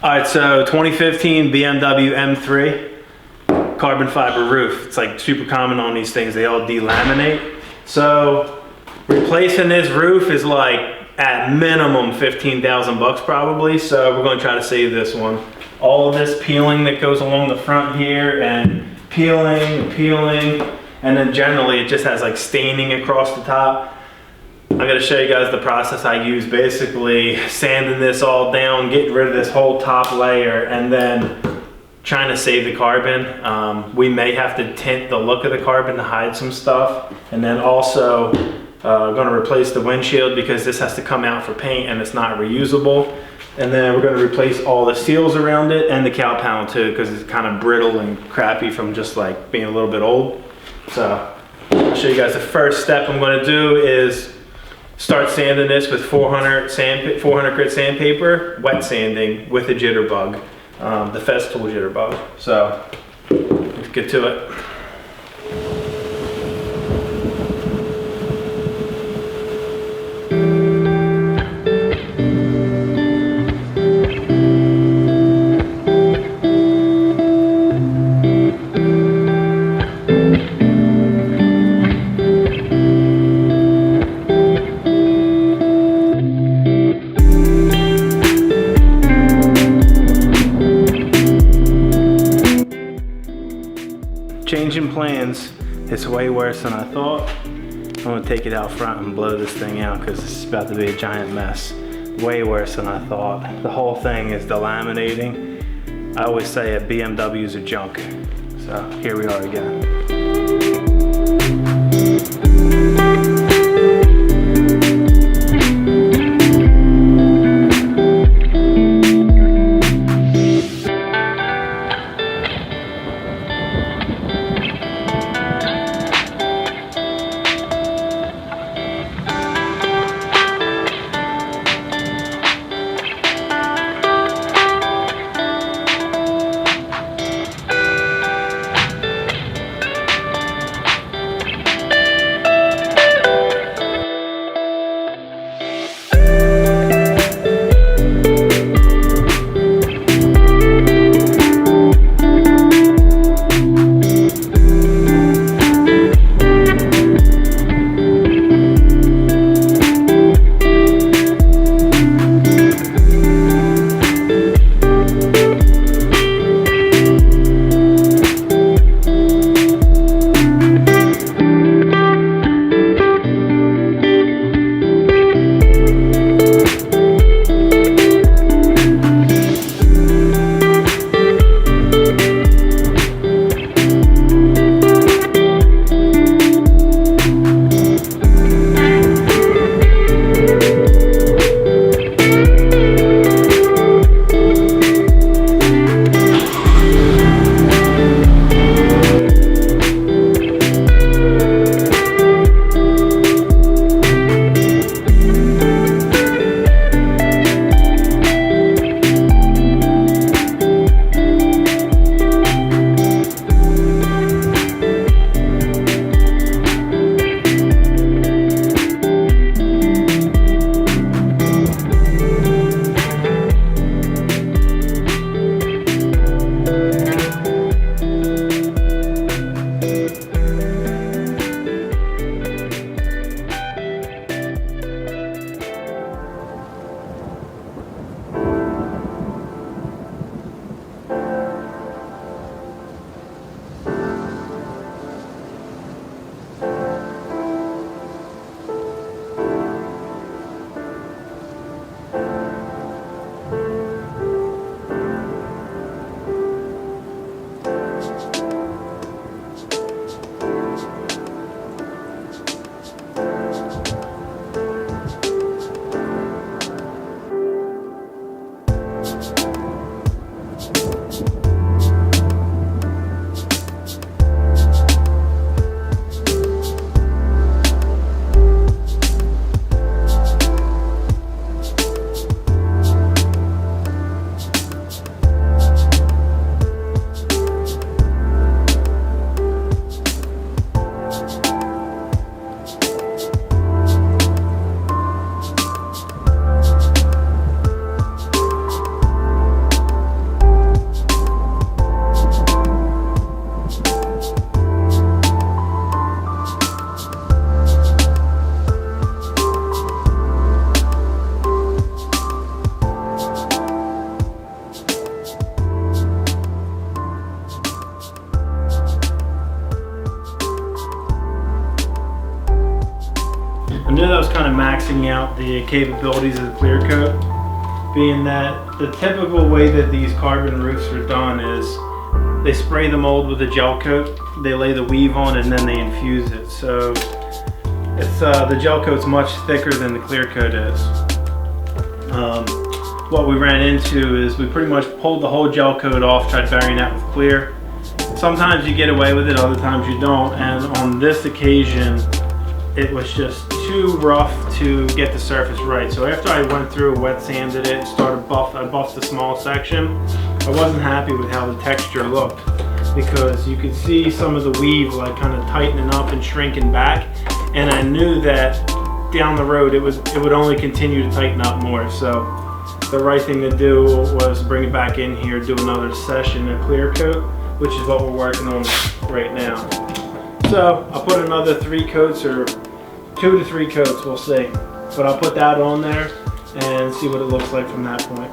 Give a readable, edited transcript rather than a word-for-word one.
All right, so 2015 BMW M3 carbon fiber roof. It's like super common on these things. They all delaminate. So replacing this roof is like at minimum 15,000 bucks probably. So we're going to try to save this one. All of this peeling that goes along the front here and peeling, and then generally it just has like staining across the top. I'm going to show you guys the process I use, basically sanding this all down, getting rid of this whole top layer, and then trying to save the carbon. We may have to tint the look of the carbon to hide some stuff, and then also going to replace the windshield because this has to come out for paint and it's not reusable. And then we're going to replace all the seals around it and the cowl panel too, because it's kind of brittle and crappy from just like being a little bit old. So I'll show you guys the first step I'm going to do is start sanding this with 400 grit sandpaper, wet sanding with a jitterbug, the Festool jitterbug. So let's get to it. Changing plans, it's way worse than I thought. I'm gonna take it out front and blow this thing out because this is about to be a giant mess. Way worse than I thought. The whole thing is delaminating. I always say that BMWs are junk. So here we are again. maxing out the capabilities of the clear coat, being that the typical way that these carbon roofs are done is they spray the mold with a gel coat, they lay the weave on, and then they infuse it. So it's the gel coat's much thicker than the clear coat is. What we ran into is we pretty much pulled the whole gel coat off, tried burying that with clear. Sometimes you get away with it, other times you don't, and on this occasion it was just too rough to get the surface right. So after I went through, wet sanded it, I buffed the small section, I wasn't happy with how the texture looked, because you could see some of the weave like kind of tightening up and shrinking back, and I knew that down the road it would only continue to tighten up more. So the right thing to do was bring it back in here, do another session of clear coat, which is what we're working on right now. So I'll put another 3 coats, or 2 to 3 coats, we'll see. But I'll put that on there and see what it looks like from that point.